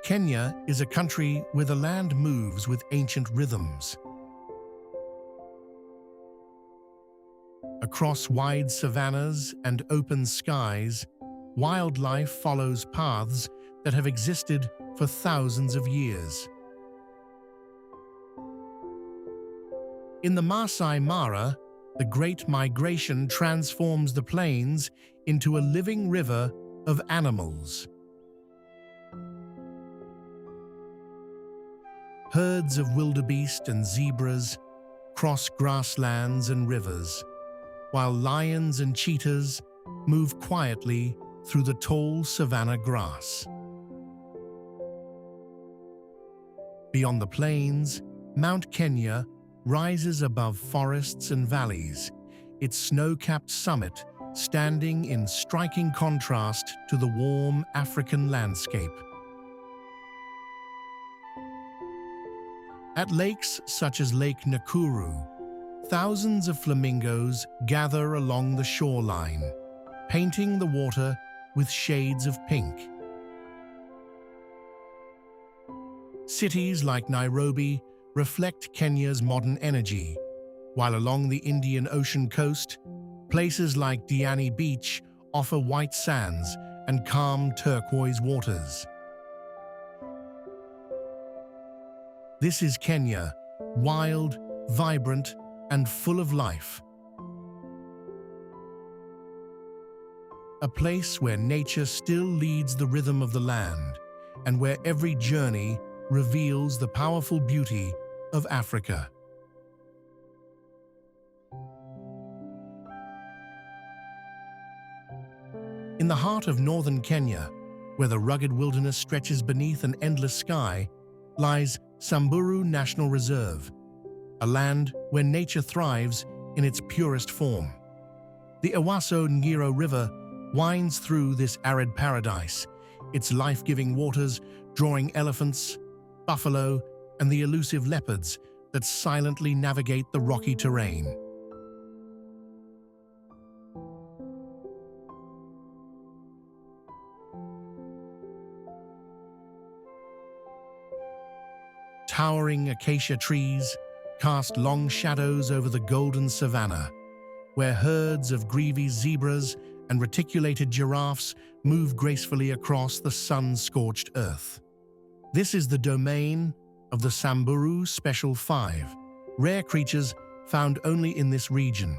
Kenya is a country where the land moves with ancient rhythms. Across wide savannas and open skies, wildlife follows paths that have existed for thousands of years. In the Maasai Mara, the Great Migration transforms the plains into a living river of animals. Herds of wildebeest and zebras cross grasslands and rivers, while lions and cheetahs move quietly through the tall savanna grass. Beyond the plains, Mount Kenya rises above forests and valleys, its snow-capped summit standing in striking contrast to the warm African landscape. At lakes such as Lake Nakuru, thousands of flamingos gather along the shoreline, painting the water with shades of pink. Cities like Nairobi reflect Kenya's modern energy, while along the Indian Ocean coast, places like Diani Beach offer white sands and calm turquoise waters. This is Kenya, wild, vibrant, and full of life. A place where nature still leads the rhythm of the land, and where every journey reveals the powerful beauty of Africa. In the heart of northern Kenya, where the rugged wilderness stretches beneath an endless sky, lies Samburu National Reserve, a land where nature thrives in its purest form. The Ewaso Ngiro River winds through this arid paradise, its life-giving waters drawing elephants, buffalo, and the elusive leopards that silently navigate the rocky terrain. Towering acacia trees cast long shadows over the golden savanna, where herds of grevy's zebras and reticulated giraffes move gracefully across the sun-scorched earth. This is the domain of the Samburu Special 5, rare creatures found only in this region.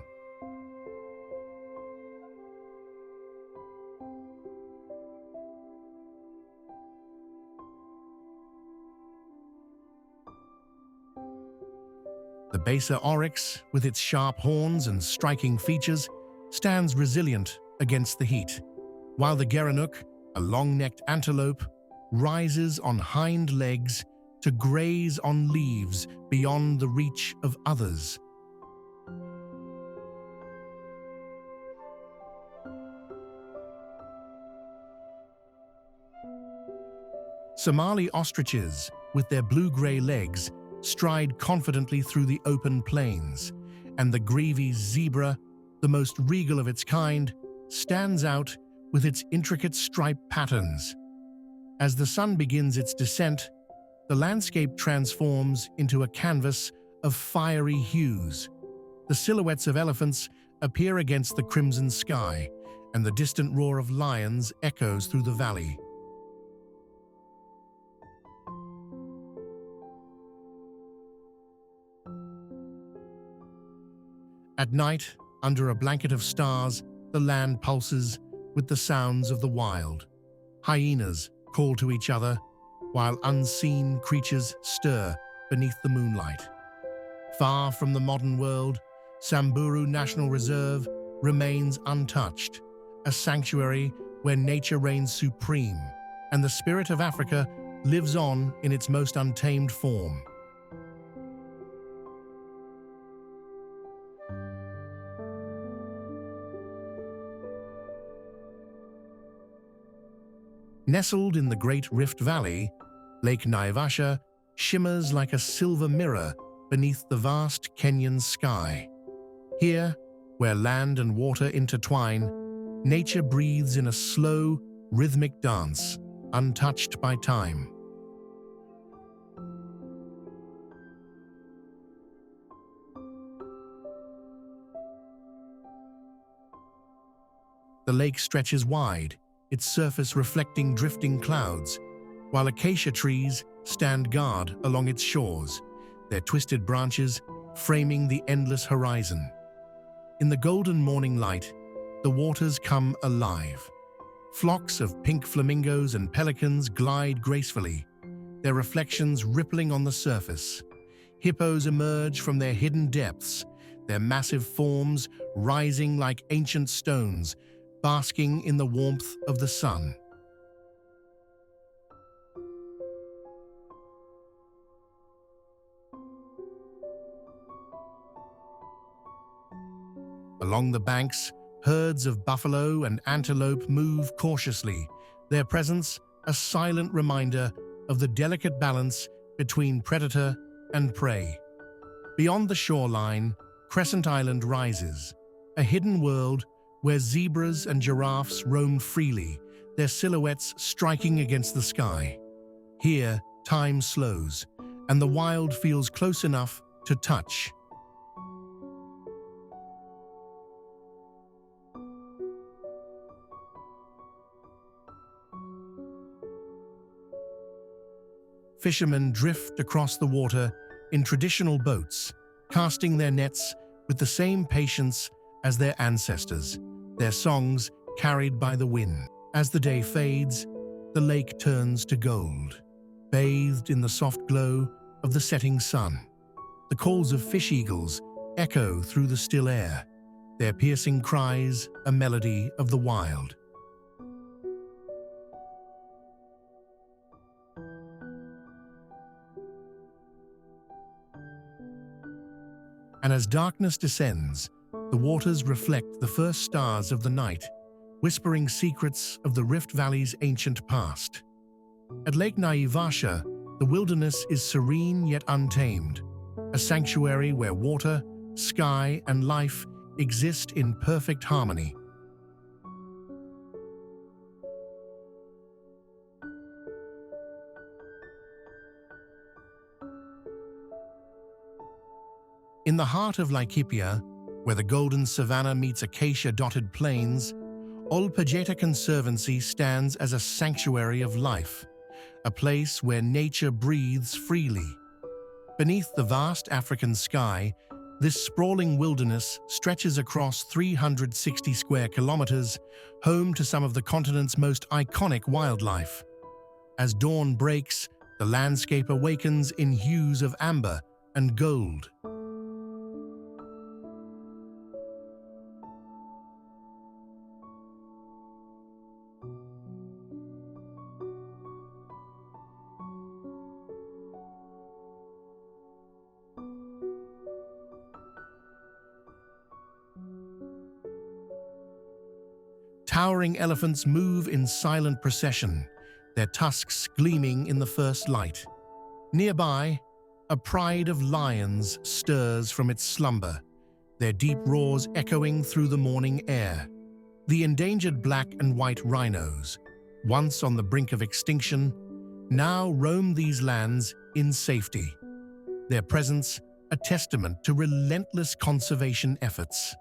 The Basa oryx, with its sharp horns and striking features, stands resilient against the heat, while the gerenuk, a long-necked antelope, rises on hind legs to graze on leaves beyond the reach of others. Somali ostriches, with their blue-gray legs, stride confidently through the open plains, and the grevy's zebra, the most regal of its kind, stands out with its intricate stripe patterns. As the sun begins its descent, the landscape transforms into a canvas of fiery hues. The silhouettes of elephants appear against the crimson sky, and the distant roar of lions echoes through the valley. At night, under a blanket of stars, the land pulses with the sounds of the wild. Hyenas call to each other, while unseen creatures stir beneath the moonlight. Far from the modern world, Samburu National Reserve remains untouched, a sanctuary where nature reigns supreme, and the spirit of Africa lives on in its most untamed form. Nestled in the Great Rift Valley, Lake Naivasha shimmers like a silver mirror beneath the vast Kenyan sky. Here, where land and water intertwine, nature breathes in a slow, rhythmic dance, untouched by time. The lake stretches wide, its surface reflecting drifting clouds, while acacia trees stand guard along its shores, their twisted branches framing the endless horizon. In the golden morning light, the waters come alive. Flocks of pink flamingos and pelicans glide gracefully, their reflections rippling on the surface. Hippos emerge from their hidden depths, their massive forms rising like ancient stones, basking in the warmth of the sun. Along the banks, herds of buffalo and antelope move cautiously, their presence a silent reminder of the delicate balance between predator and prey. Beyond the shoreline, Crescent Island rises, a hidden world where zebras and giraffes roam freely, their silhouettes striking against the sky. Here, time slows, and the wild feels close enough to touch. Fishermen drift across the water in traditional boats, casting their nets with the same patience as their ancestors, their songs carried by the wind. As the day fades, the lake turns to gold, bathed in the soft glow of the setting sun. The calls of fish eagles echo through the still air, their piercing cries a melody of the wild. And as darkness descends, the waters reflect the first stars of the night, whispering secrets of the Rift Valley's ancient past. At Lake Naivasha, the wilderness is serene yet untamed, a sanctuary where water, sky, and life exist in perfect harmony. In the heart of Laikipia, where the golden savanna meets acacia-dotted plains, Olpejeta Conservancy stands as a sanctuary of life, a place where nature breathes freely. Beneath the vast African sky, this sprawling wilderness stretches across 360 square kilometers, home to some of the continent's most iconic wildlife. As dawn breaks, the landscape awakens in hues of amber and gold. Towering elephants move in silent procession, their tusks gleaming in the first light. Nearby, a pride of lions stirs from its slumber, their deep roars echoing through the morning air. The endangered black and white rhinos, once on the brink of extinction, now roam these lands in safety, their presence a testament to relentless conservation efforts.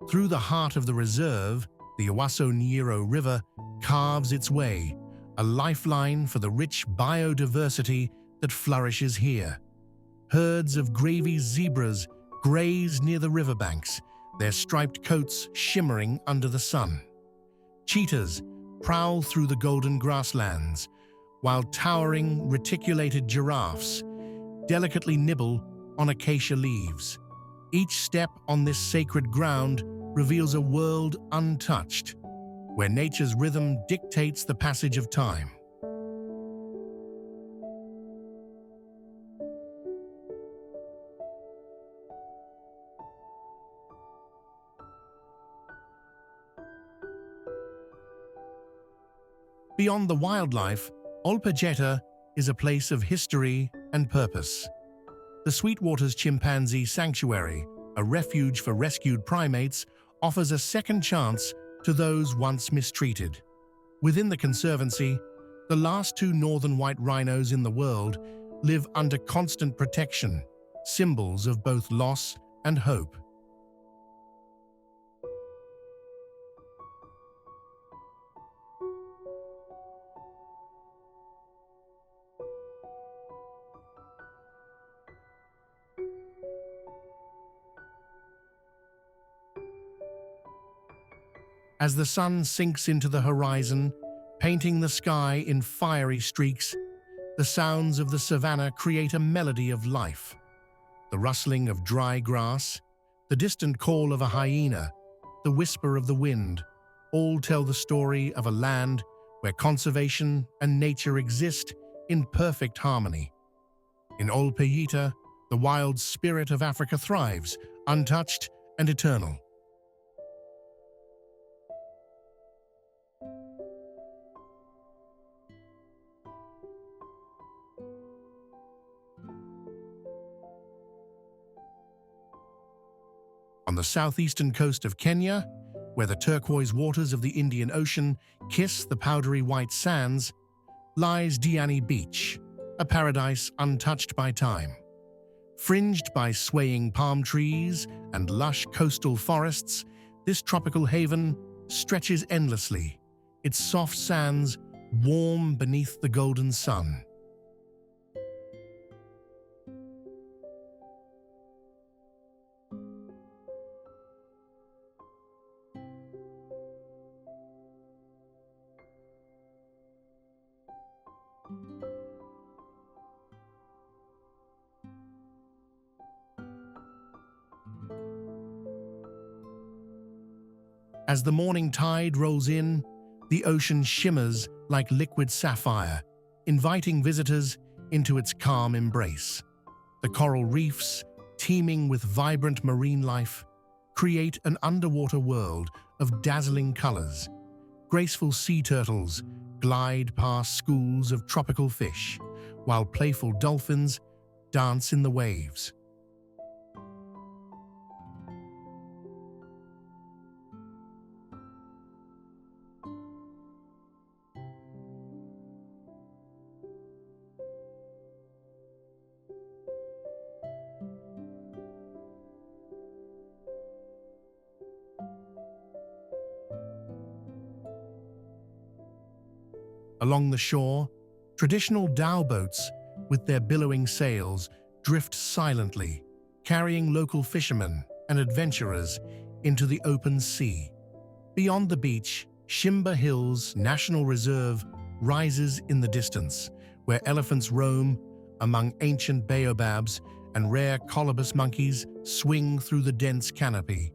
Through the heart of the reserve, the Owasso Nyiro River carves its way, a lifeline for the rich biodiversity that flourishes here. Herds of gravy zebras graze near the riverbanks, their striped coats shimmering under the sun. Cheetahs prowl through the golden grasslands, while towering reticulated giraffes delicately nibble on acacia leaves. Each step on this sacred ground reveals a world untouched, where nature's rhythm dictates the passage of time. Beyond the wildlife, Olpejeta is a place of history and purpose. The Sweetwater's Chimpanzee Sanctuary, a refuge for rescued primates, offers a second chance to those once mistreated. Within the conservancy, the last two northern white rhinos in the world live under constant protection, symbols of both loss and hope. As the sun sinks into the horizon, painting the sky in fiery streaks, the sounds of the savannah create a melody of life. The rustling of dry grass, the distant call of a hyena, the whisper of the wind, all tell the story of a land where conservation and nature exist in perfect harmony. In Ol Pejeta, the wild spirit of Africa thrives, untouched and eternal. On the southeastern coast of Kenya, where the turquoise waters of the Indian Ocean kiss the powdery white sands, lies Diani Beach, a paradise untouched by time. Fringed by swaying palm trees and lush coastal forests, this tropical haven stretches endlessly, its soft sands warm beneath the golden sun. As the morning tide rolls in, the ocean shimmers like liquid sapphire, inviting visitors into its calm embrace. The coral reefs, teeming with vibrant marine life, create an underwater world of dazzling colors. Graceful sea turtles glide past schools of tropical fish, while playful dolphins dance in the waves. Along the shore, traditional dhow boats with their billowing sails drift silently, carrying local fishermen and adventurers into the open sea. Beyond the beach, Shimba Hills National Reserve rises in the distance, where elephants roam among ancient baobabs and rare colobus monkeys swing through the dense canopy.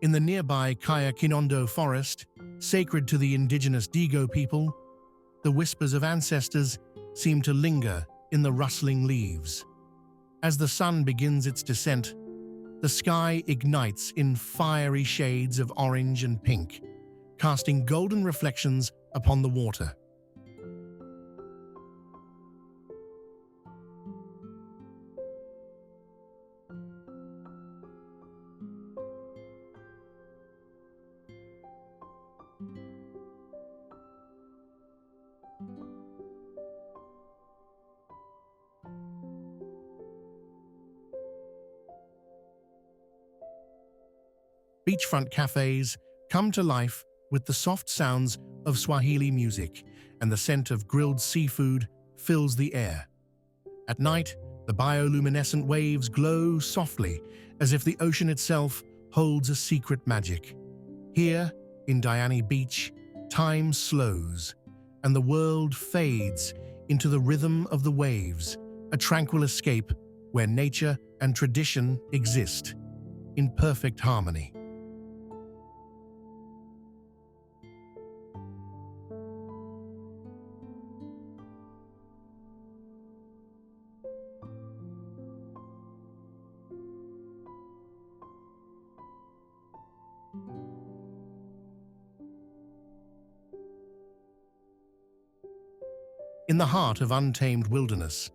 In the nearby Kaya Kinondo forest, sacred to the indigenous Digo people, the whispers of ancestors seem to linger in the rustling leaves. As the sun begins its descent, the sky ignites in fiery shades of orange and pink, casting golden reflections upon the water. Beachfront cafes come to life with the soft sounds of Swahili music, and the scent of grilled seafood fills the air. At night, the bioluminescent waves glow softly, as if the ocean itself holds a secret magic. Here, in Diani Beach, time slows, and the world fades into the rhythm of the waves, a tranquil escape where nature and tradition exist in perfect harmony. In the heart of untamed wilderness,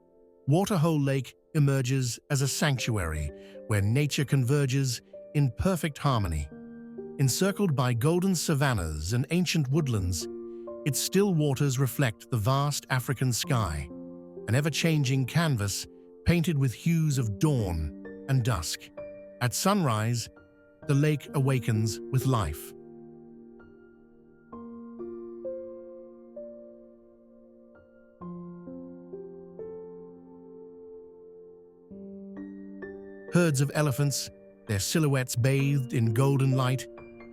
Waterhole Lake emerges as a sanctuary where nature converges in perfect harmony. Encircled by golden savannas and ancient woodlands, its still waters reflect the vast African sky, an ever-changing canvas painted with hues of dawn and dusk. At sunrise, the lake awakens with life. Herds of elephants, their silhouettes bathed in golden light,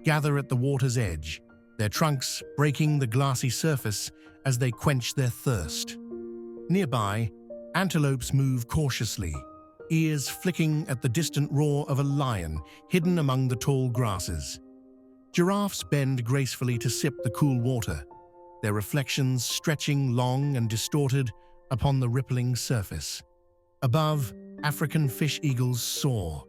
gather at the water's edge, their trunks breaking the glassy surface as they quench their thirst. Nearby, antelopes move cautiously, ears flicking at the distant roar of a lion hidden among the tall grasses. Giraffes bend gracefully to sip the cool water, their reflections stretching long and distorted upon the rippling surface. Above, African fish eagles soar.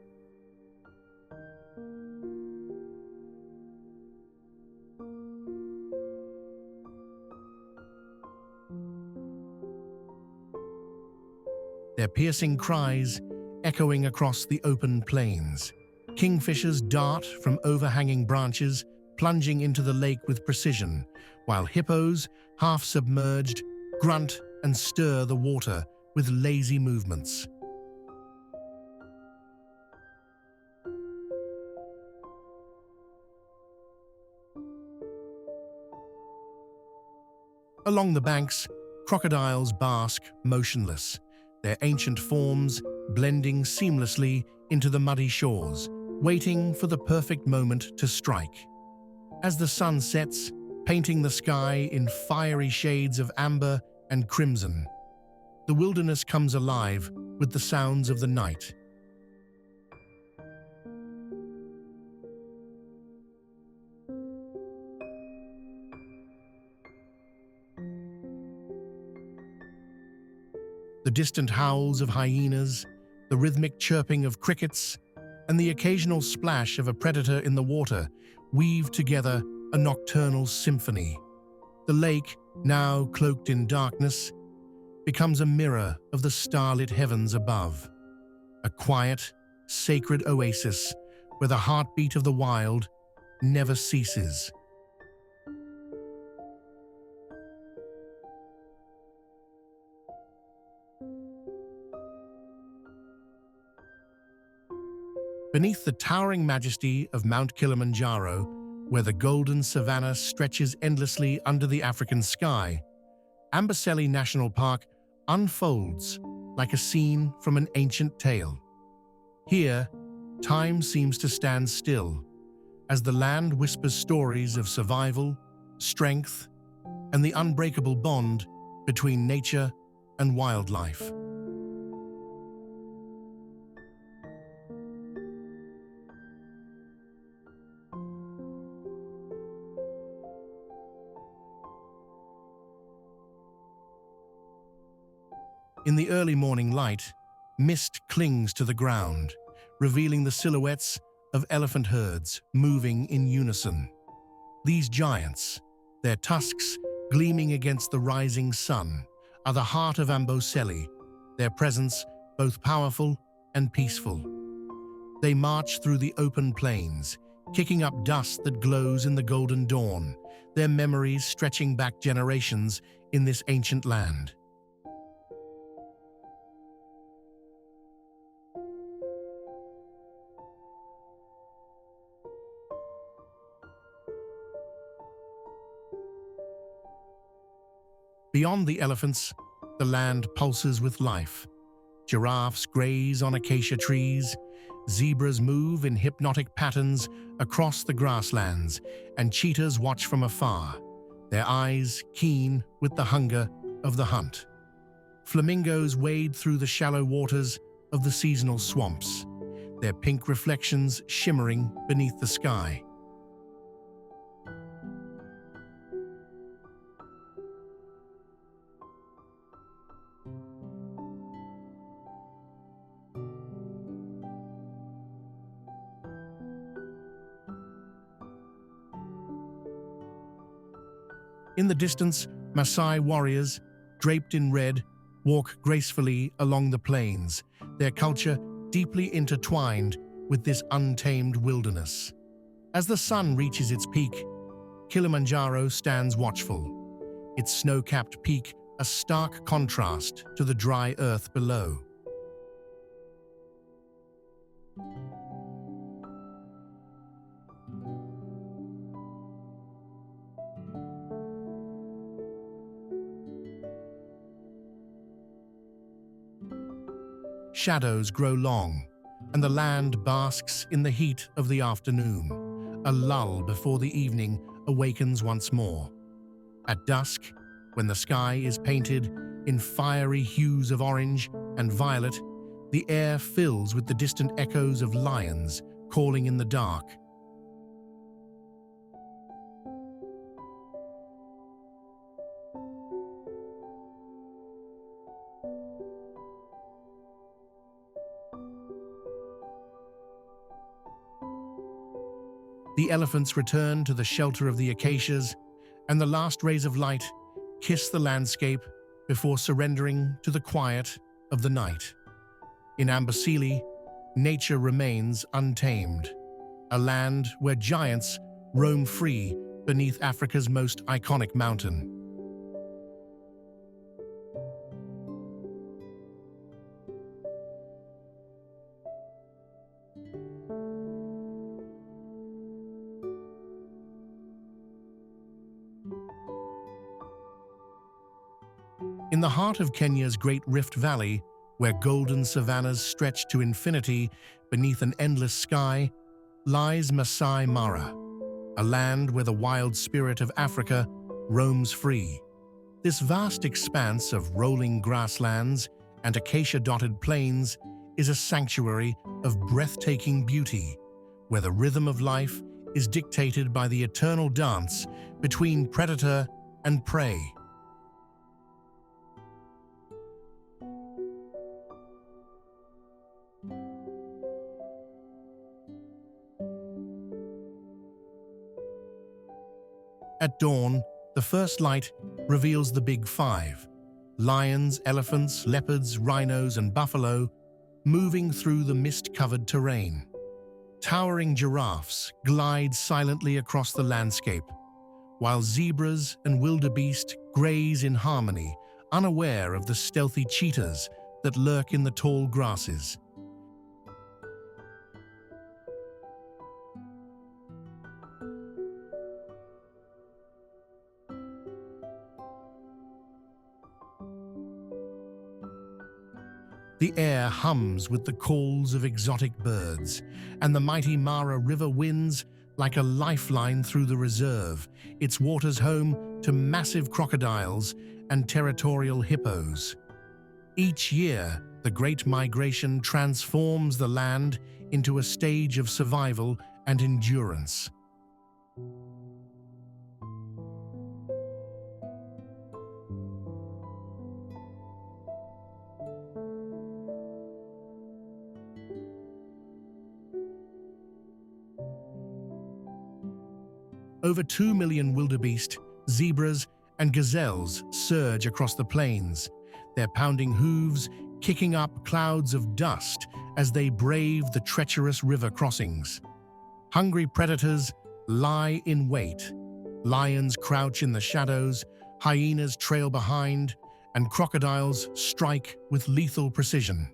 Their piercing cries echoing across the open plains. Kingfishers dart from overhanging branches, plunging into the lake with precision, while hippos, half submerged, grunt and stir the water with lazy movements. Along the banks, crocodiles bask motionless, their ancient forms blending seamlessly into the muddy shores, waiting for the perfect moment to strike. As the sun sets, painting the sky in fiery shades of amber and crimson, the wilderness comes alive with the sounds of the night. The distant howls of hyenas, the rhythmic chirping of crickets, and the occasional splash of a predator in the water weave together a nocturnal symphony. The lake, now cloaked in darkness, becomes a mirror of the starlit heavens above, a quiet, sacred oasis where the heartbeat of the wild never ceases. Beneath the towering majesty of Mount Kilimanjaro, where the golden savanna stretches endlessly under the African sky, Amboseli National Park unfolds like a scene from an ancient tale. Here, time seems to stand still, as the land whispers stories of survival, strength, and the unbreakable bond between nature and wildlife. In the early morning light, mist clings to the ground, revealing the silhouettes of elephant herds moving in unison. These giants, their tusks gleaming against the rising sun, are the heart of Amboseli, their presence both powerful and peaceful. They march through the open plains, kicking up dust that glows in the golden dawn, their memories stretching back generations in this ancient land. Beyond the elephants, the land pulses with life. Giraffes graze on acacia trees, zebras move in hypnotic patterns across the grasslands, and cheetahs watch from afar, their eyes keen with the hunger of the hunt. Flamingos wade through the shallow waters of the seasonal swamps, their pink reflections shimmering beneath the sky. In the distance, Maasai warriors, draped in red, walk gracefully along the plains, their culture deeply intertwined with this untamed wilderness. As the sun reaches its peak, Kilimanjaro stands watchful, its snow-capped peak a stark contrast to the dry earth below. Shadows grow long, and the land basks in the heat of the afternoon. A lull before the evening awakens once more. At dusk, when the sky is painted in fiery hues of orange and violet, the air fills with the distant echoes of lions calling in the dark. The elephants return to the shelter of the acacias, and the last rays of light kiss the landscape before surrendering to the quiet of the night. In Amboseli, nature remains untamed, a land where giants roam free beneath Africa's most iconic mountain. In the heart of Kenya's Great Rift Valley, where golden savannas stretch to infinity beneath an endless sky, lies Maasai Mara, a land where the wild spirit of Africa roams free. This vast expanse of rolling grasslands and acacia-dotted plains is a sanctuary of breathtaking beauty, where the rhythm of life is dictated by the eternal dance between predator and prey. At dawn, the first light reveals the Big Five: lions, elephants, leopards, rhinos, and buffalo, moving through the mist-covered terrain. Towering giraffes glide silently across the landscape, while zebras and wildebeest graze in harmony, unaware of the stealthy cheetahs that lurk in the tall grasses. The air hums with the calls of exotic birds, and the mighty Mara River winds like a lifeline through the reserve, its waters home to massive crocodiles and territorial hippos. Each year, the Great Migration transforms the land into a stage of survival and endurance. Over 2 million wildebeest, zebras, and gazelles surge across the plains, their pounding hooves kicking up clouds of dust as they brave the treacherous river crossings. Hungry predators lie in wait. Lions crouch in the shadows, hyenas trail behind, and crocodiles strike with lethal precision.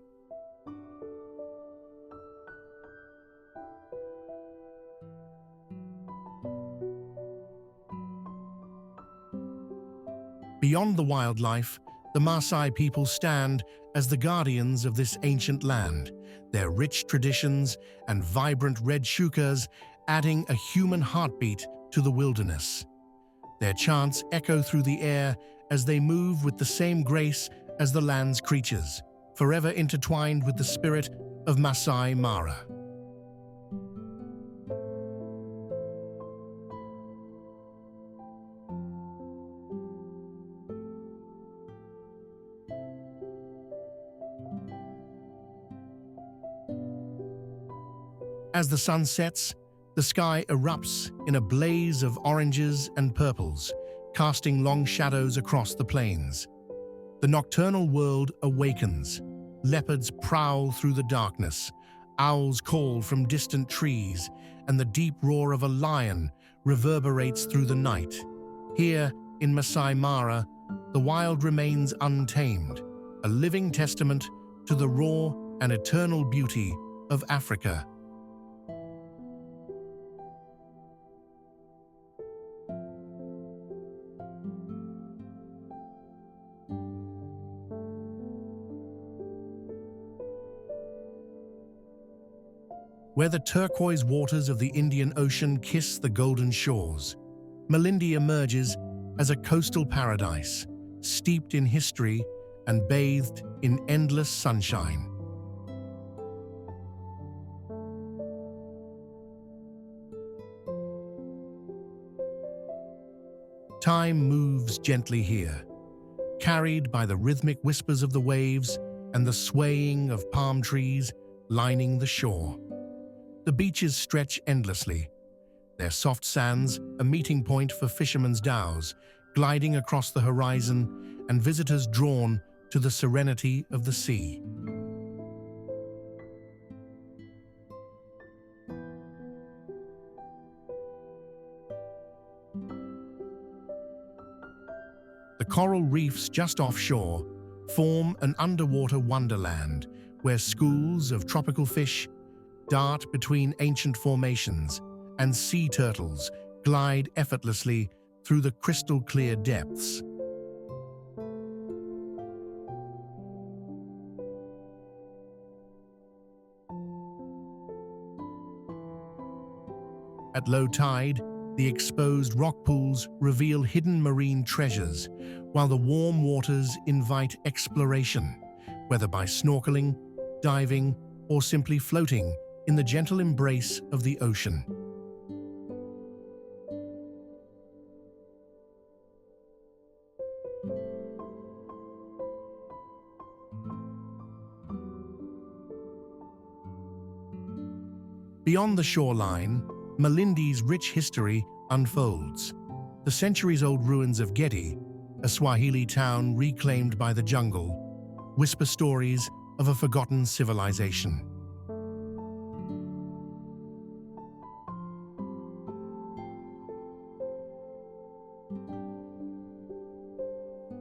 Beyond the wildlife, the Maasai people stand as the guardians of this ancient land, their rich traditions and vibrant red shukas adding a human heartbeat to the wilderness. Their chants echo through the air as they move with the same grace as the land's creatures, forever intertwined with the spirit of Maasai Mara. As the sun sets, the sky erupts in a blaze of oranges and purples, casting long shadows across the plains. The nocturnal world awakens. Leopards prowl through the darkness. Owls call from distant trees, and the deep roar of a lion reverberates through the night. Here, in Maasai Mara, the wild remains untamed, a living testament to the raw and eternal beauty of Africa. Where the turquoise waters of the Indian Ocean kiss the golden shores, Malindi emerges as a coastal paradise, steeped in history and bathed in endless sunshine. Time moves gently here, carried by the rhythmic whispers of the waves and the swaying of palm trees lining the shore. The beaches stretch endlessly, their soft sands a meeting point for fishermen's dhows, gliding across the horizon and visitors drawn to the serenity of the sea. The coral reefs just offshore form an underwater wonderland where schools of tropical fish dart between ancient formations and sea turtles glide effortlessly through the crystal-clear depths. At low tide, the exposed rock pools reveal hidden marine treasures, while the warm waters invite exploration, whether by snorkeling, diving, or simply floating in the gentle embrace of the ocean. Beyond the shoreline, Malindi's rich history unfolds. The centuries-old ruins of Gedi, a Swahili town reclaimed by the jungle, whisper stories of a forgotten civilization.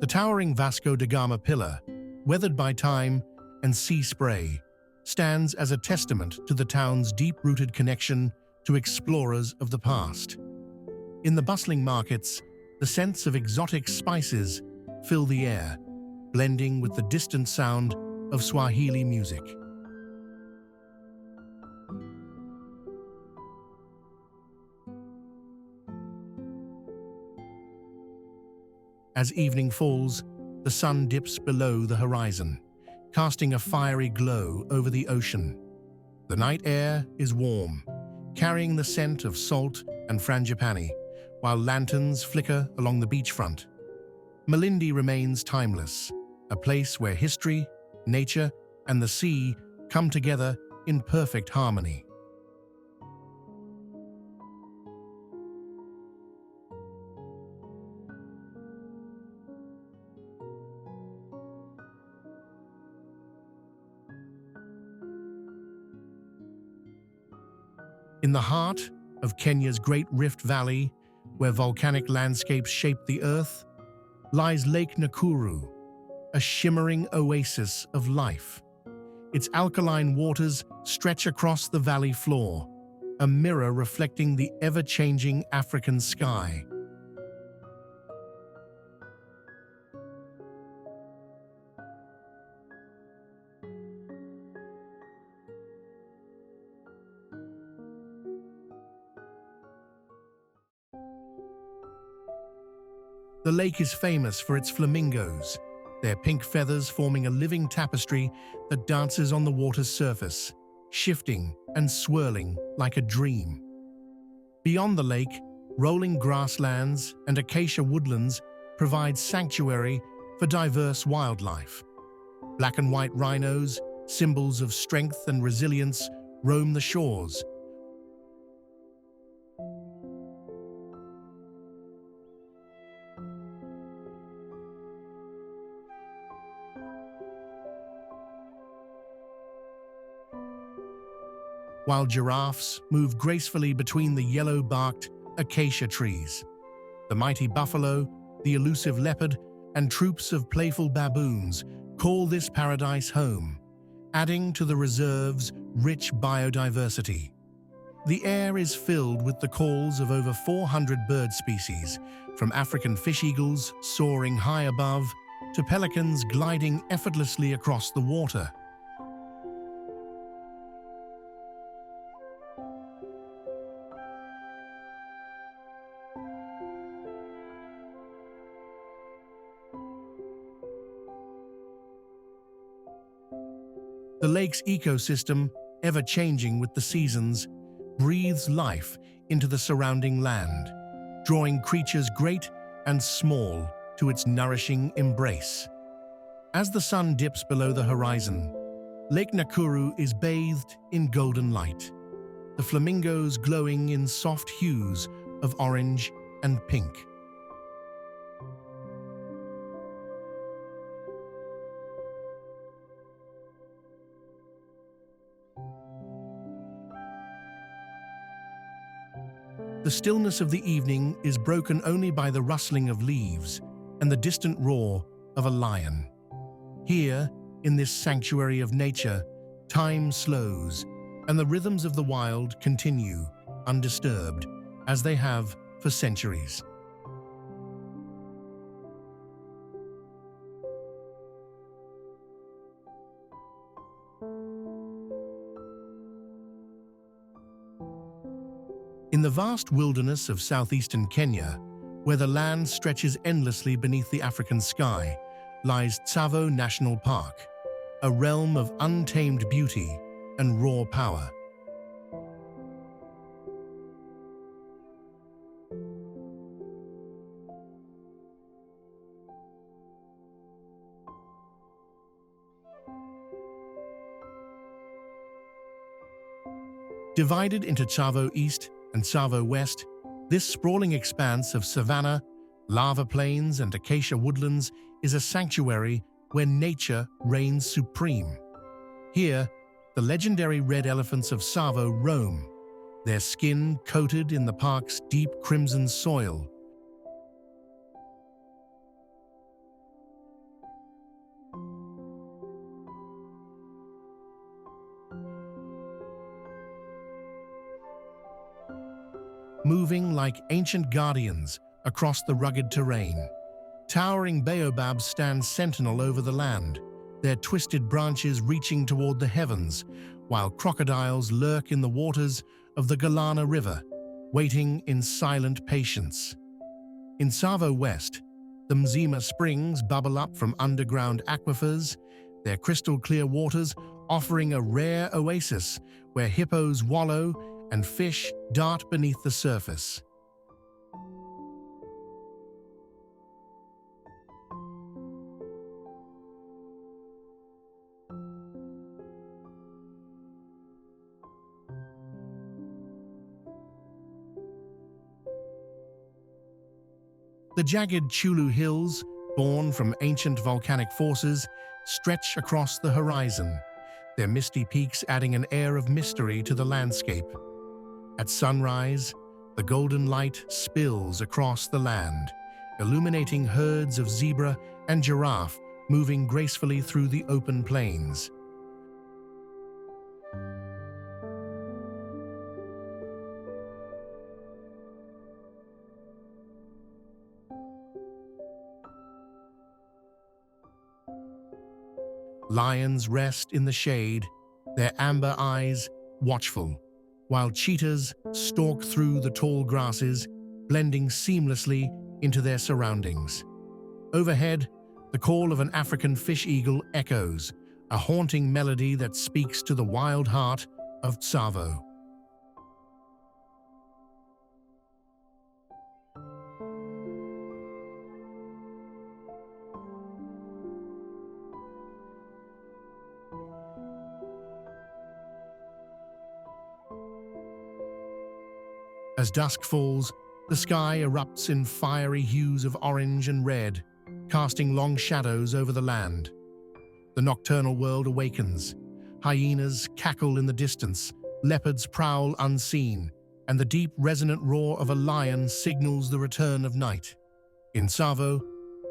The towering Vasco da Gama pillar, weathered by time and sea spray, stands as a testament to the town's deep-rooted connection to explorers of the past. In the bustling markets, the scents of exotic spices fill the air, blending with the distant sound of Swahili music. As evening falls, the sun dips below the horizon, casting a fiery glow over the ocean. The night air is warm, carrying the scent of salt and frangipani, while lanterns flicker along the beachfront. Malindi remains timeless, a place where history, nature, and the sea come together in perfect harmony. In the heart of Kenya's Great Rift Valley, where volcanic landscapes shape the earth, lies Lake Nakuru, a shimmering oasis of life. Its alkaline waters stretch across the valley floor, a mirror reflecting the ever-changing African sky. The lake is famous for its flamingos, their pink feathers forming a living tapestry that dances on the water's surface, shifting and swirling like a dream. Beyond the lake, rolling grasslands and acacia woodlands provide sanctuary for diverse wildlife. Black and white rhinos, symbols of strength and resilience, roam the shores. while giraffes move gracefully between the yellow-barked acacia trees. The mighty buffalo, the elusive leopard, and troops of playful baboons call this paradise home, adding to the reserve's rich biodiversity. The air is filled with the calls of over 400 bird species, from African fish eagles soaring high above to pelicans gliding effortlessly across the water. The lake's ecosystem, ever-changing with the seasons, breathes life into the surrounding land, drawing creatures great and small to its nourishing embrace. As the sun dips below the horizon, Lake Nakuru is bathed in golden light, the flamingos glowing in soft hues of orange and pink. The stillness of the evening is broken only by the rustling of leaves and the distant roar of a lion. Here, in this sanctuary of nature, time slows, and the rhythms of the wild continue, undisturbed, as they have for centuries. In the vast wilderness of southeastern Kenya, where the land stretches endlessly beneath the African sky, lies Tsavo National Park, a realm of untamed beauty and raw power. Divided into Tsavo East and Tsavo West, this sprawling expanse of savanna, lava plains, and acacia woodlands is a sanctuary where nature reigns supreme. Here, the legendary red elephants of Tsavo roam, their skin coated in the park's deep crimson soil. Moving like ancient guardians across the rugged terrain. Towering baobabs stand sentinel over the land, their twisted branches reaching toward the heavens, while crocodiles lurk in the waters of the Galana River, waiting in silent patience. In Tsavo West, the Mzima Springs bubble up from underground aquifers, their crystal-clear waters offering a rare oasis where hippos wallow and fish dart beneath the surface. The jagged Chulu Hills, born from ancient volcanic forces, stretch across the horizon, their misty peaks adding an air of mystery to the landscape. At sunrise, the golden light spills across the land, illuminating herds of zebra and giraffe moving gracefully through the open plains. Lions rest in the shade, their amber eyes watchful, while cheetahs stalk through the tall grasses, blending seamlessly into their surroundings. Overhead, the call of an African fish eagle echoes, a haunting melody that speaks to the wild heart of Tsavo. As dusk falls, the sky erupts in fiery hues of orange and red, casting long shadows over the land. The nocturnal world awakens. Hyenas cackle in the distance, leopards prowl unseen, and the deep resonant roar of a lion signals the return of night. In Tsavo,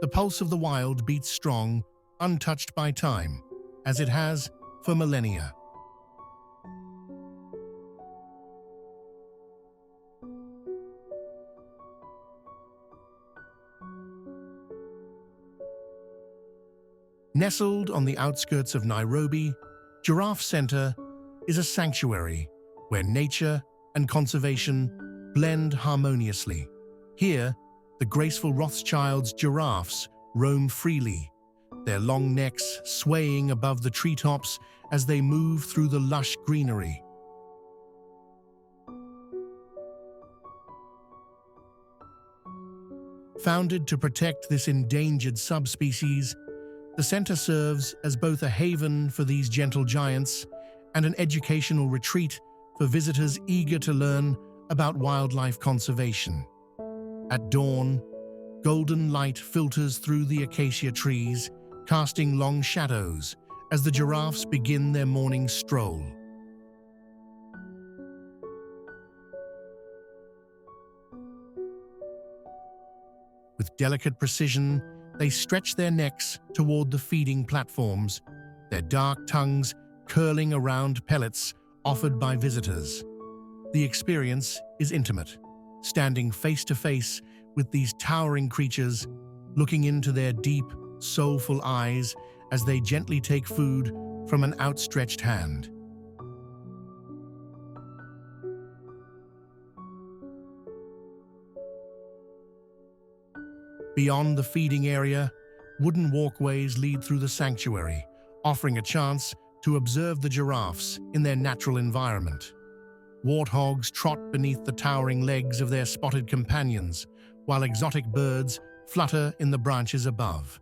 the pulse of the wild beats strong, untouched by time, as it has for millennia. Nestled on the outskirts of Nairobi, Giraffe Center is a sanctuary where nature and conservation blend harmoniously. Here, the graceful Rothschild's giraffes roam freely, their long necks swaying above the treetops as they move through the lush greenery. Founded to protect this endangered subspecies, the center serves as both a haven for these gentle giants and an educational retreat for visitors eager to learn about wildlife conservation. At dawn, golden light filters through the acacia trees, casting long shadows as the giraffes begin their morning stroll. With delicate precision, they stretch their necks toward the feeding platforms, their dark tongues curling around pellets offered by visitors. The experience is intimate, standing face to face with these towering creatures, looking into their deep, soulful eyes as they gently take food from an outstretched hand. Beyond the feeding area, wooden walkways lead through the sanctuary, offering a chance to observe the giraffes in their natural environment. Warthogs trot beneath the towering legs of their spotted companions, while exotic birds flutter in the branches above.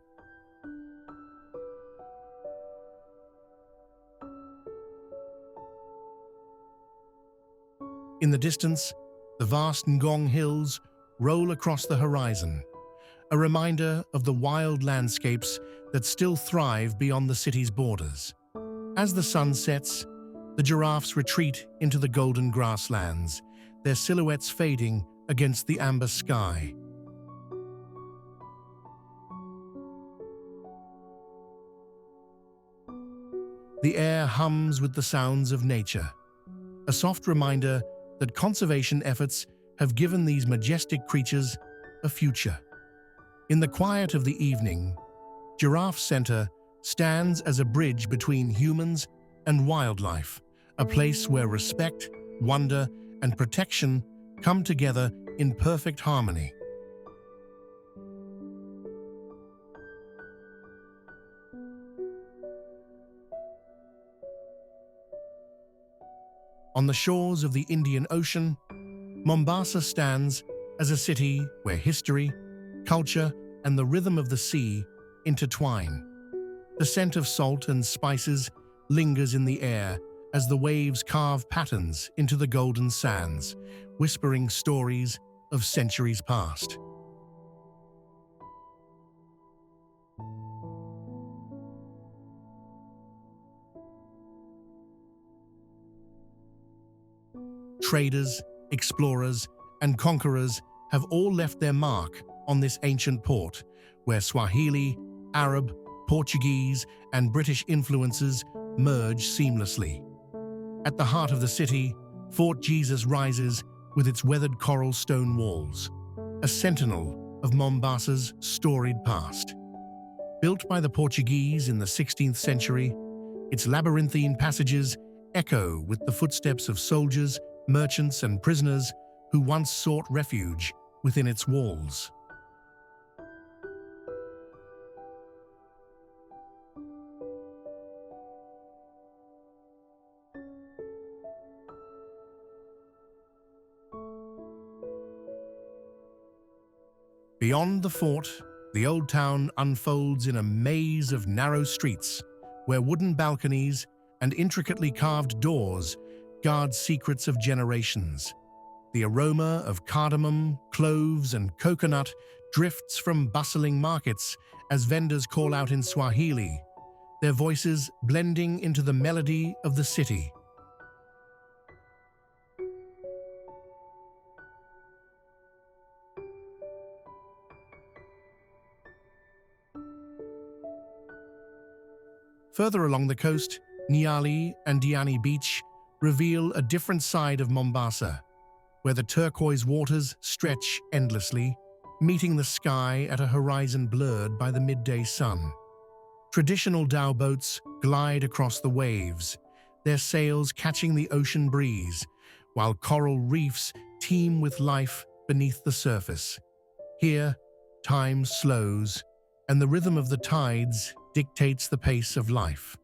In the distance, the vast Ngong Hills roll across the horizon, a reminder of the wild landscapes that still thrive beyond the city's borders. As the sun sets, the giraffes retreat into the golden grasslands, their silhouettes fading against the amber sky. The air hums with the sounds of nature, a soft reminder that conservation efforts have given these majestic creatures a future. In the quiet of the evening, Giraffe Center stands as a bridge between humans and wildlife, a place where respect, wonder, and protection come together in perfect harmony. On the shores of the Indian Ocean, Mombasa stands as a city where history, culture, and the rhythm of the sea intertwine. The scent of salt and spices lingers in the air as the waves carve patterns into the golden sands, whispering stories of centuries past. Traders, explorers, and conquerors have all left their mark on this ancient port, where Swahili, Arab, Portuguese, and British influences merge seamlessly. At the heart of the city, Fort Jesus rises with its weathered coral stone walls, a sentinel of Mombasa's storied past. Built by the Portuguese in the 16th century, its labyrinthine passages echo with the footsteps of soldiers, merchants, and prisoners who once sought refuge within its walls. Beyond the fort, the old town unfolds in a maze of narrow streets where wooden balconies and intricately carved doors guard secrets of generations. The aroma of cardamom, cloves, and coconut drifts from bustling markets as vendors call out in Swahili, their voices blending into the melody of the city. Further along the coast, Nyali and Diani Beach reveal a different side of Mombasa, where the turquoise waters stretch endlessly, meeting the sky at a horizon blurred by the midday sun. Traditional dhow boats glide across the waves, their sails catching the ocean breeze, while coral reefs teem with life beneath the surface. Here, time slows, and the rhythm of the tides dictates the pace of life.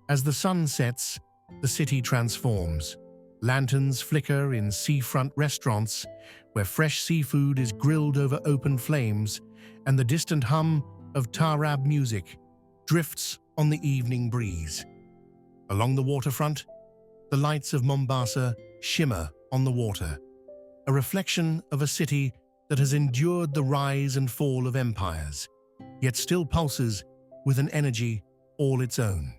As the sun sets, the city transforms. Lanterns flicker in seafront restaurants where fresh seafood is grilled over open flames, and the distant hum of taarab music drifts on the evening breeze. Along the waterfront, the lights of Mombasa shimmer on the water, a reflection of a city that has endured the rise and fall of empires, yet still pulses with an energy all its own.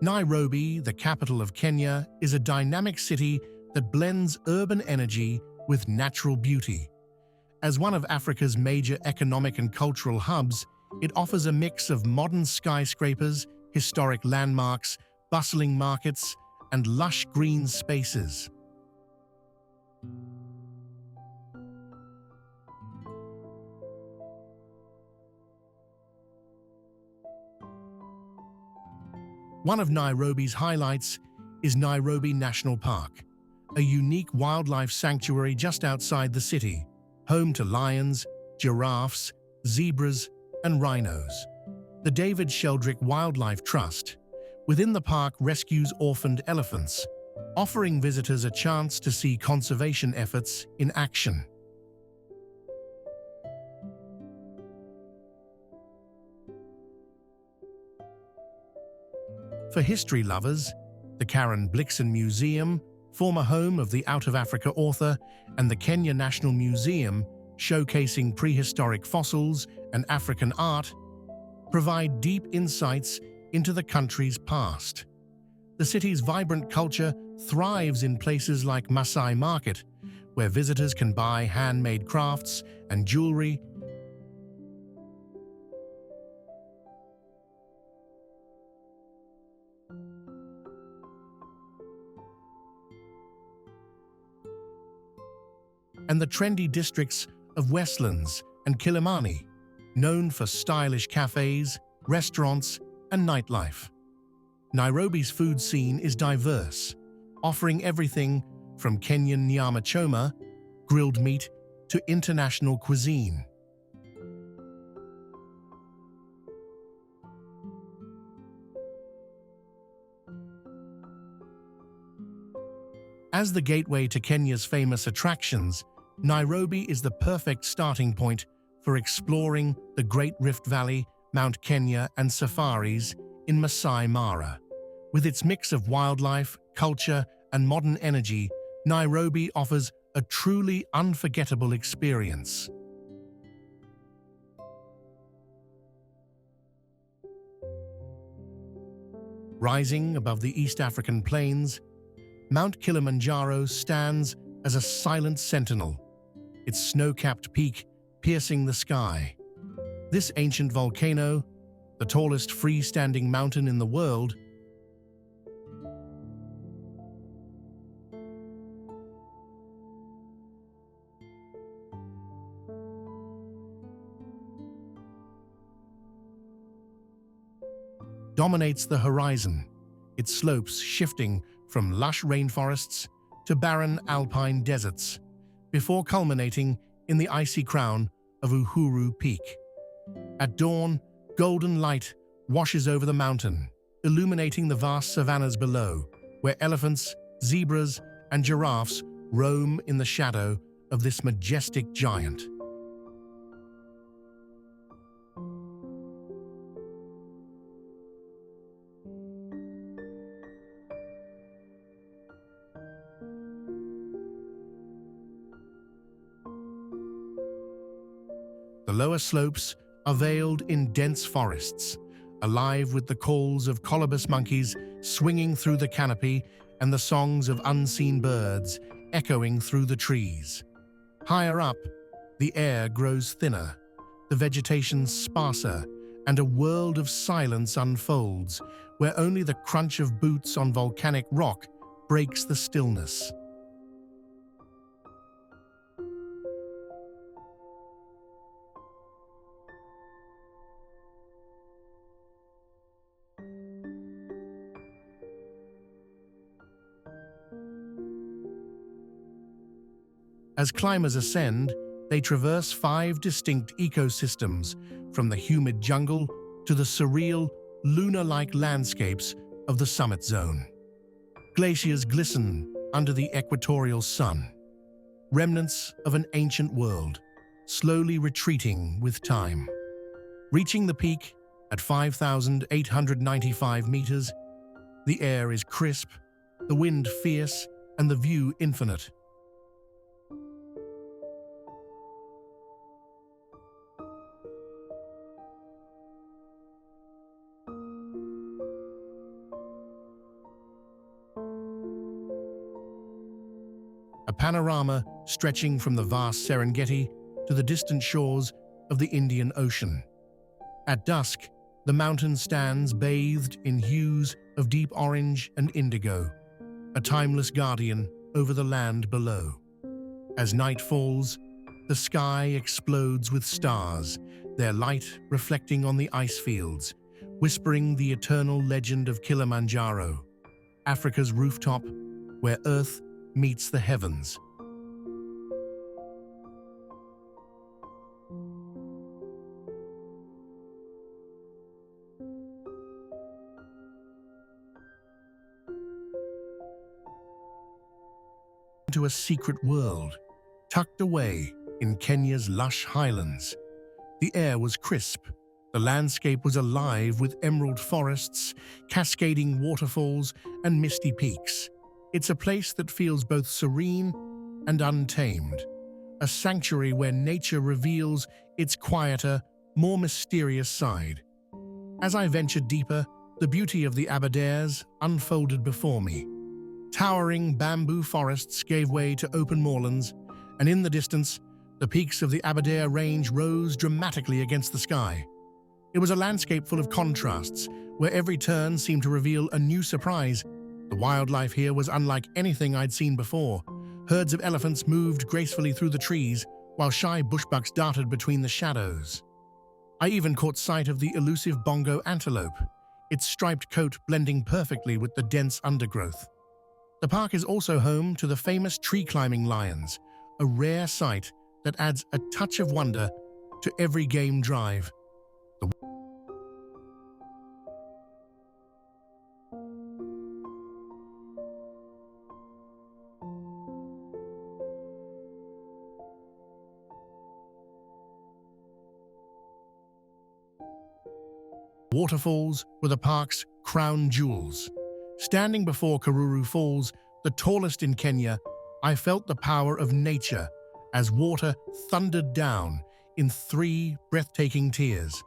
Nairobi, the capital of Kenya, is a dynamic city that blends urban energy with natural beauty. As one of Africa's major economic and cultural hubs, it offers a mix of modern skyscrapers, historic landmarks, bustling markets, and lush green spaces. One of Nairobi's highlights is Nairobi National Park, a unique wildlife sanctuary just outside the city, home to lions, giraffes, zebras, and rhinos. The David Sheldrick Wildlife Trust within the park rescues orphaned elephants, offering visitors a chance to see conservation efforts in action. For history lovers, the Karen Blixen Museum, former home of the Out of Africa author, and the Kenya National Museum, showcasing prehistoric fossils and African art, provide deep insights into the country's past. The city's vibrant culture thrives in places like Maasai Market, where visitors can buy handmade crafts and jewelry. And the trendy districts of Westlands and Kilimani, known for stylish cafes, restaurants, and nightlife. Nairobi's food scene is diverse, offering everything from Kenyan nyama choma, grilled meat, to international cuisine. As the gateway to Kenya's famous attractions, Nairobi is the perfect starting point for exploring the Great Rift Valley, Mount Kenya, and safaris in Maasai Mara. With its mix of wildlife, culture, and modern energy, Nairobi offers a truly unforgettable experience. Rising above the East African plains, Mount Kilimanjaro stands as a silent sentinel, its snow-capped peak piercing the sky. This ancient volcano, the tallest freestanding mountain in the world, dominates the horizon, its slopes shifting from lush rainforests to barren alpine deserts, before culminating in the icy crown of Uhuru Peak. At dawn, golden light washes over the mountain, illuminating the vast savannahs below, where elephants, zebras, and giraffes roam in the shadow of this majestic giant. lower slopes are veiled in dense forests, alive with the calls of colobus monkeys swinging through the canopy and the songs of unseen birds echoing through the trees. Higher up, the air grows thinner, the vegetation sparser, and a world of silence unfolds, where only the crunch of boots on volcanic rock breaks the stillness. As climbers ascend, they traverse 5 distinct ecosystems, from the humid jungle to the surreal, lunar-like landscapes of the summit zone. Glaciers glisten under the equatorial sun, remnants of an ancient world, slowly retreating with time. Reaching the peak at 5,895 meters, the air is crisp, the wind fierce, and the view infinite. A panorama stretching from the vast Serengeti to the distant shores of the Indian Ocean. At dusk, the mountain stands bathed in hues of deep orange and indigo, a timeless guardian over the land below. As night falls, the sky explodes with stars, their light reflecting on the ice fields, whispering the eternal legend of Kilimanjaro, Africa's rooftop, where Earth meets the heavens. Into a secret world, tucked away in Kenya's lush highlands. The air was crisp, the landscape was alive with emerald forests, cascading waterfalls, and misty peaks. It's a place that feels both serene and untamed, a sanctuary where nature reveals its quieter, more mysterious side. As I ventured deeper, the beauty of the Aberdares unfolded before me. Towering bamboo forests gave way to open moorlands, and in the distance, the peaks of the Aberdare Range rose dramatically against the sky. It was a landscape full of contrasts, where every turn seemed to reveal a new surprise. The wildlife here was unlike anything I'd seen before. Herds of elephants moved gracefully through the trees, while shy bushbucks darted between the shadows. I even caught sight of the elusive bongo antelope, its striped coat blending perfectly with the dense undergrowth. The park is also home to the famous tree-climbing lions, a rare sight that adds a touch of wonder to every game drive. Waterfalls were the park's crown jewels. Standing before Karuru Falls, the tallest in Kenya, I felt the power of nature as water thundered down in 3 breathtaking tiers.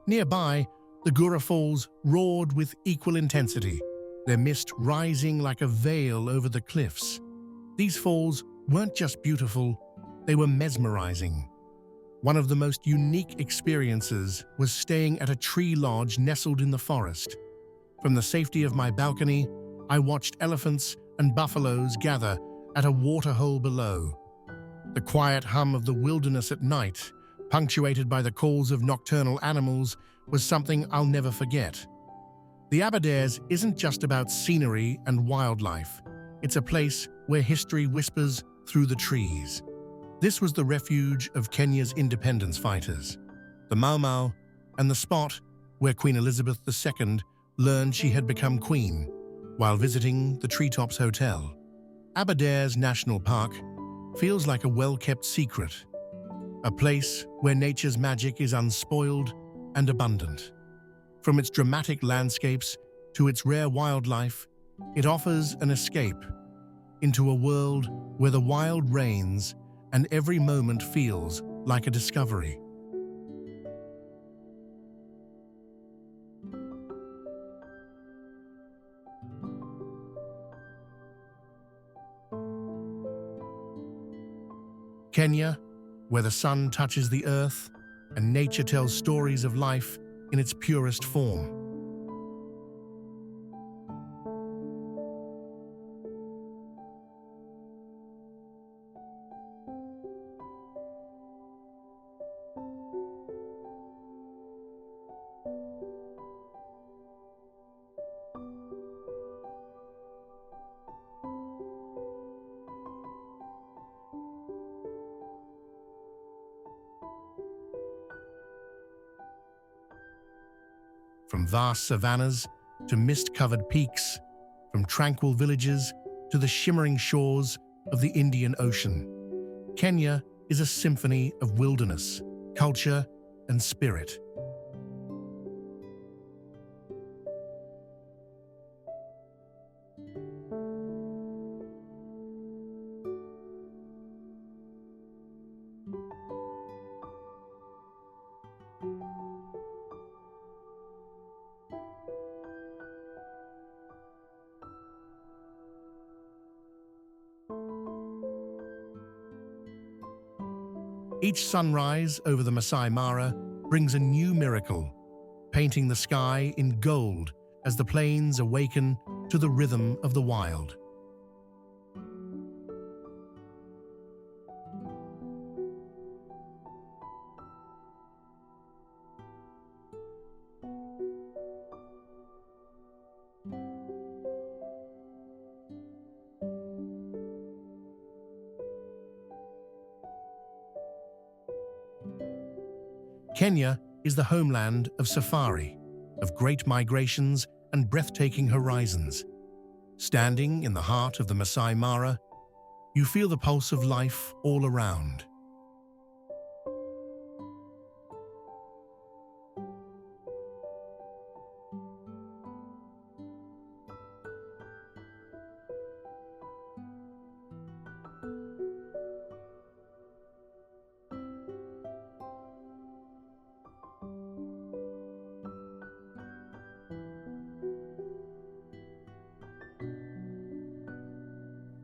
Nearby, the Gura Falls roared with equal intensity, their mist rising like a veil over the cliffs. These falls weren't just beautiful, they were mesmerizing. One of the most unique experiences was staying at a tree lodge nestled in the forest. From the safety of my balcony, I watched elephants and buffaloes gather at a waterhole below. The quiet hum of the wilderness at night, punctuated by the calls of nocturnal animals, was something I'll never forget. The Aberdares isn't just about scenery and wildlife. It's a place where history whispers through the trees. This was the refuge of Kenya's independence fighters, the Mau Mau, and the spot where Queen Elizabeth II learned she had become queen while visiting the Treetops Hotel. Aberdares National Park feels like a well-kept secret, a place where nature's magic is unspoiled and abundant. From its dramatic landscapes to its rare wildlife, it offers an escape into a world where the wild reigns and every moment feels like a discovery. Kenya, where the sun touches the earth and nature tells stories of life in its purest form. From vast savannahs to mist-covered peaks, from tranquil villages to the shimmering shores of the Indian Ocean, Kenya is a symphony of wilderness, culture, and spirit. Each sunrise over the Maasai Mara brings a new miracle, painting the sky in gold as the plains awaken to the rhythm of the wild. Kenya is the homeland of safari, of great migrations and breathtaking horizons. Standing in the heart of the Maasai Mara, you feel the pulse of life all around.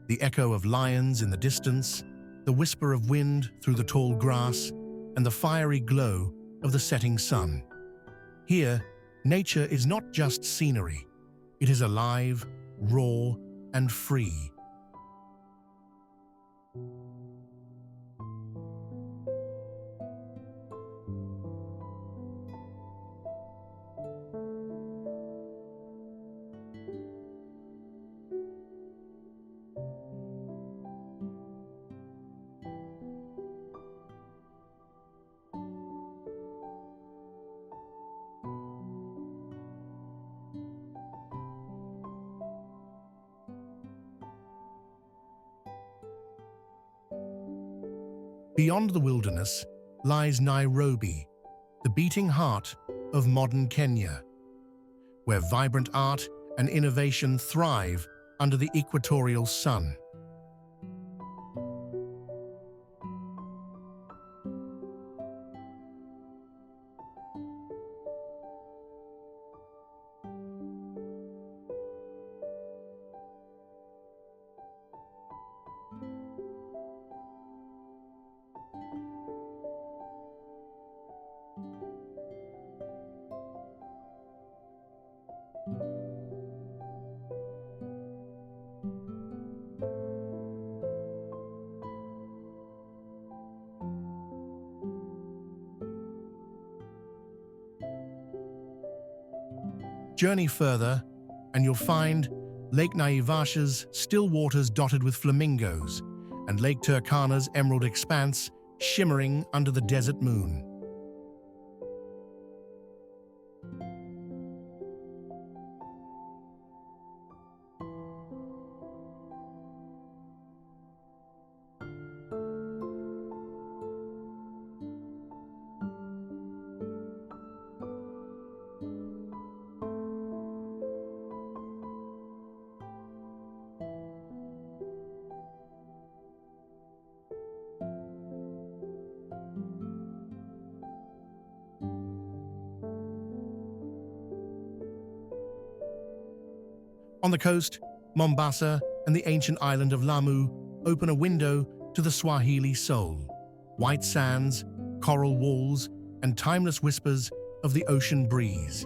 The echo of lions in the distance, the whisper of wind through the tall grass, and the fiery glow of the setting sun. Here, nature is not just scenery. It is alive, raw, and free. Beyond the wilderness lies Nairobi, the beating heart of modern Kenya, where vibrant art and innovation thrive under the equatorial sun. Journey further, and you'll find Lake Naivasha's still waters dotted with flamingos, and Lake Turkana's emerald expanse shimmering under the desert moon. On the coast, Mombasa and the ancient island of Lamu open a window to the Swahili soul, white sands, coral walls, and timeless whispers of the ocean breeze.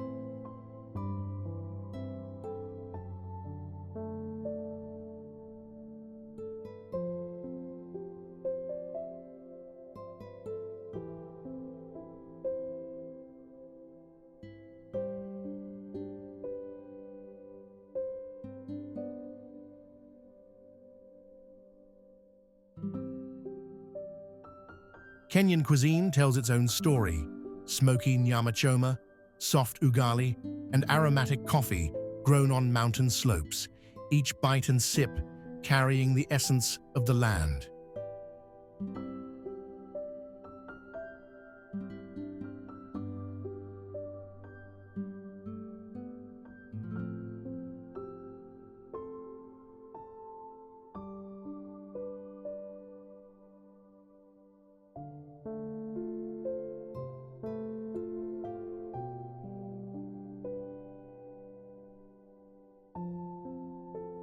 Kenyan cuisine tells its own story. Smoky nyama choma, soft ugali, and aromatic coffee grown on mountain slopes, each bite and sip carrying the essence of the land.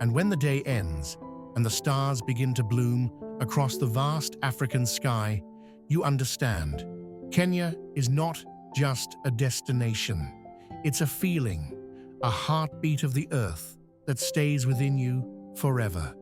And when the day ends and the stars begin to bloom across the vast African sky, you understand. Kenya is not just a destination. It's a feeling, a heartbeat of the earth that stays within you forever.